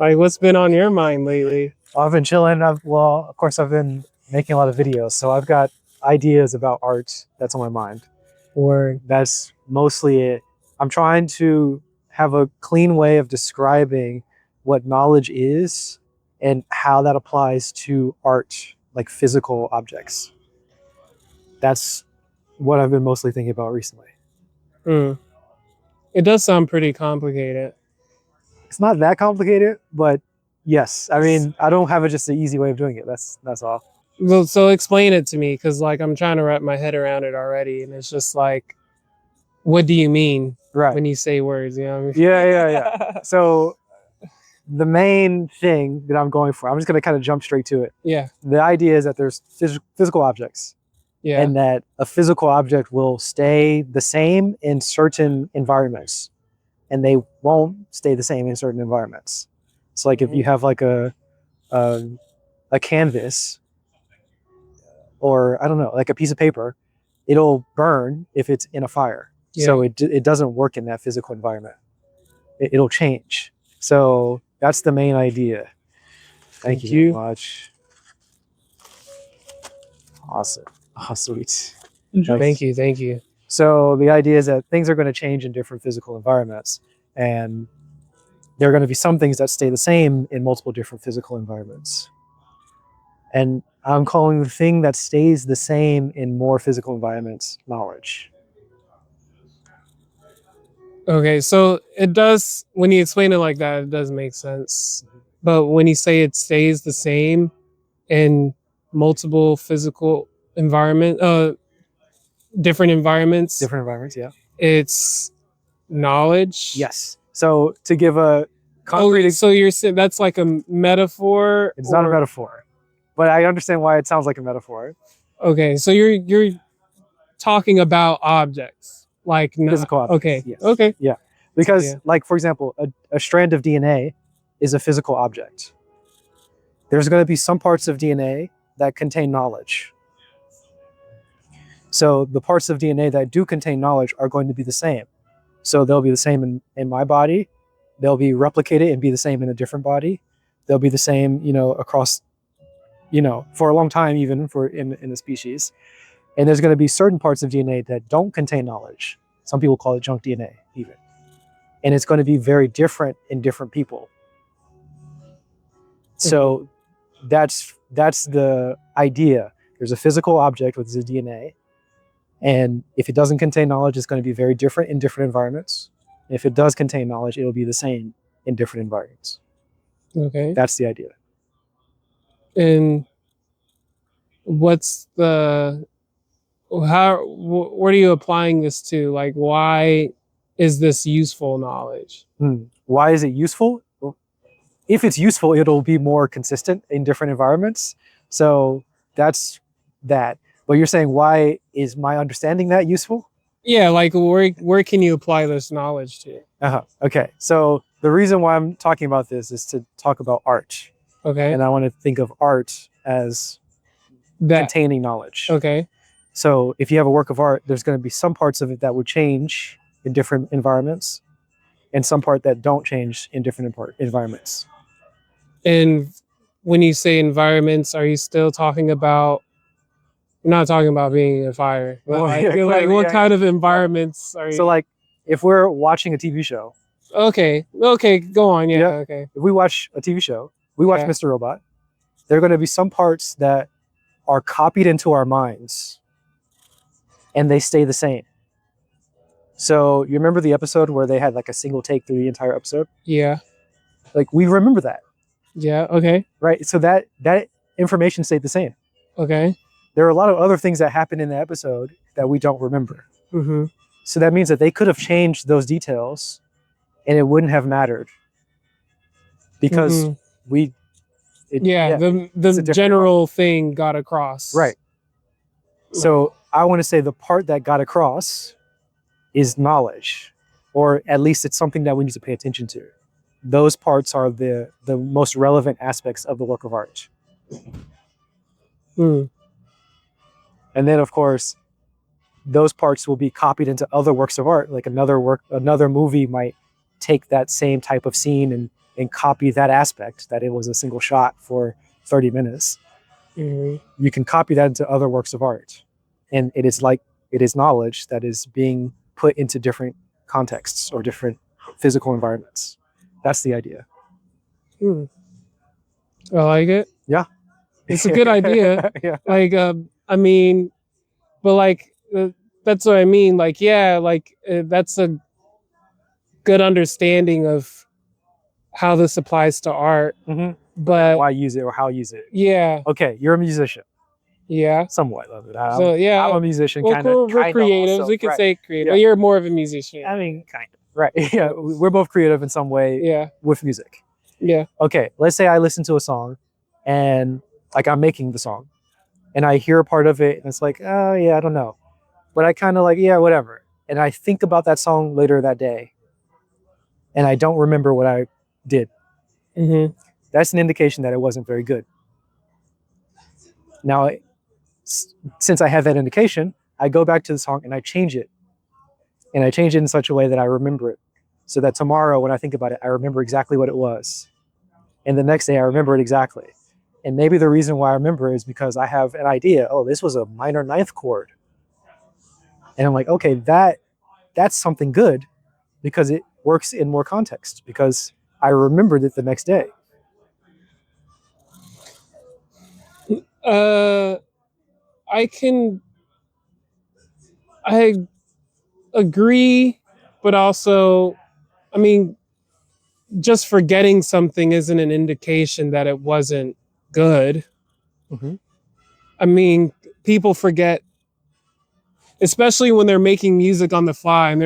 Like, what's been on your mind lately? I've been chilling. Of course, I've been making a lot of videos, so I've got ideas about art that's on my mind. Or That's mostly it. I'm trying to have a clean way of describing what knowledge is and how that applies to art, like physical objects. That's what I've been mostly thinking about recently. It does sound pretty complicated. It's not that complicated, but yes. I mean, I don't have just an easy way of doing it. That's all. Well, so explain it to me, because like I'm trying to wrap my head around it already, and it's just like, what do you mean Right. when you say words? You know what I mean? Yeah. So the main thing that I'm going for, I'm just going to kind of jump straight to it. Yeah. The idea is that there's physical objects, Yeah. and that a physical object will stay the same in certain environments, and they won't stay the same in certain environments. So, like if you have like a canvas, or I don't know, like a piece of paper, it'll burn if it's in a fire. Yeah. So it doesn't work in that physical environment. It'll change. So that's the main idea. Thank you very much. Awesome. Oh, sweet. Thank you. So the idea is that things are going to change in different physical environments, and there are going to be some things that stay the same in multiple different physical environments. And I'm calling the thing that stays the same in more physical environments knowledge. Okay, so it does, when you explain it like that, it does make sense. But when you say it stays the same in multiple physical different environments, Yeah. it's knowledge. Yes. So to give a concrete, so you're saying that's like a metaphor? It's not a metaphor, but I understand why it sounds like a metaphor. Okay, so you're talking about objects, like Physical objects. Okay. Yes. Okay. Yeah. Because, like, for example, a strand of DNA is a physical object. There's going to be some parts of DNA that contain knowledge. So the parts of DNA that do contain knowledge are going to be the same. So they'll be the same in my body. They'll be replicated and be the same in a different body. They'll be the same, across, for a long time, even in the species. And there's going to be certain parts of DNA that don't contain knowledge. Some people call it junk DNA, even. And it's going to be very different in different people. So that's the idea. There's a physical object with the DNA. And if it doesn't contain knowledge, it's going to be very different in different environments. If it does contain knowledge, it'll be the same in different environments. Okay. That's the idea. And what are you applying this to? Like, why is this useful knowledge? Why is it useful? Well, if it's useful, it'll be more consistent in different environments. So that's that. But you're saying, why is my understanding that useful? Yeah, like where can you apply this knowledge to? Okay, so the reason why I'm talking about this is to talk about art. Okay. And I want to think of art as containing knowledge. Okay. So if you have a work of art, there's going to be some parts of it that would change in different environments, and some part that don't change in different environments. And when you say environments, are you still talking about? You're not talking about being in fire. But what kind of environments are you? So, like, if we're watching a TV show. Okay, go on. Yeah. Okay. If we watch a TV show, we watch Mr. Robot. There are going to be some parts that are copied into our minds, and they stay the same. So you remember the episode where they had like a single take through the entire episode? Yeah. Like, we remember that. Yeah. Okay. Right. So that information stayed the same. Okay. There are a lot of other things that happen in the episode that we don't remember. Mm-hmm. So that means that they could have changed those details, and it wouldn't have mattered because the general thing got across. Right. So I want to say the part that got across is knowledge, or at least it's something that we need to pay attention to. Those parts are the most relevant aspects of the work of art. And then, of course, those parts will be copied into other works of art. Like another movie might take that same type of scene and and copy that aspect, that it was a single shot for 30 minutes, you can copy that into other works of art. And it is knowledge that is being put into different contexts or different physical environments. That's the idea. I like it. Yeah. It's a good idea. Yeah. Like, I mean, but like, that's what I mean. Like, yeah, like that's a good understanding of how this applies to art. Mm-hmm. But why use it or how use it? Yeah. Okay, you're a musician. Yeah. Somewhat. So yeah, I'm a musician. Well, kind cool. of. We're creatives. We could say creative. Yeah. But you're more of a musician. I mean, kind of. Right. Yeah, we're both creative in some way. Yeah. With music. Yeah. Okay, let's say I listen to a song, and like I'm making the song, and I hear a part of it, and it's like, oh yeah, I don't know, but I kind of like, yeah, whatever. And I think about that song later that day, and I don't remember what I did. Mm-hmm. That's an indication that it wasn't very good. Now, since I have that indication, I go back to the song and I change it. And I change it in such a way that I remember it. So that tomorrow when I think about it, I remember exactly what it was. And the next day I remember it exactly. And maybe the reason why I remember is because I have an idea, oh, this was a minor ninth chord. And I'm like, okay, that's something good because it works in more context, because I remembered it the next day. I agree, but also, I mean, just forgetting something isn't an indication that it wasn't good. Mm-hmm. I mean, people forget, especially when they're making music on the fly and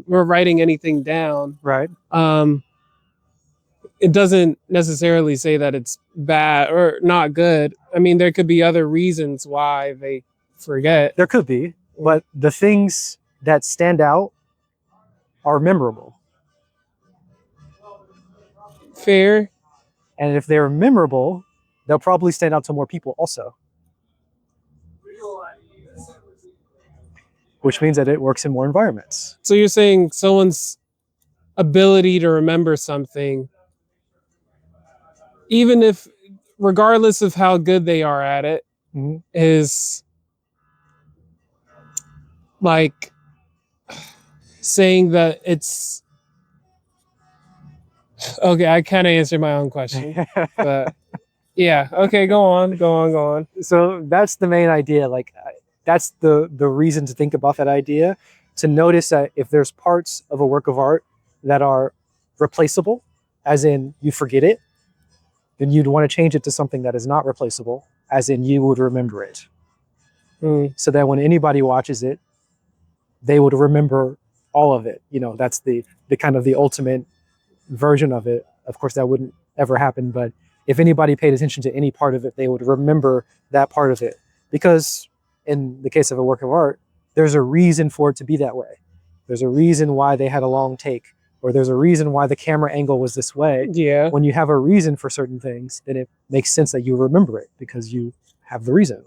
we're writing anything down. Right. It doesn't necessarily say that it's bad or not good. I mean, there could be other reasons why they forget. There could be, but the things that stand out are memorable. Fair. And if they're memorable, they'll probably stand out to more people also. Which means that it works in more environments. So you're saying someone's ability to remember something, even if, regardless of how good they are at it, mm-hmm. is like saying that it's okay. I kind of answered my own question, but yeah. Okay, go on. So that's the main idea. Like, that's the reason to think about that idea, to notice that if there's parts of a work of art that are replaceable, as in you forget it, then you'd want to change it to something that is not replaceable, as in you would remember it. So that when anybody watches it, they would remember all of it. You know, that's the kind of the ultimate version of it. Of course, that wouldn't ever happen, but if anybody paid attention to any part of it, they would remember that part of it. Because in the case of a work of art, there's a reason for it to be that way. There's a reason why they had a long take, or there's a reason why the camera angle was this way. Yeah. When you have a reason for certain things, then it makes sense that you remember it because you have the reason.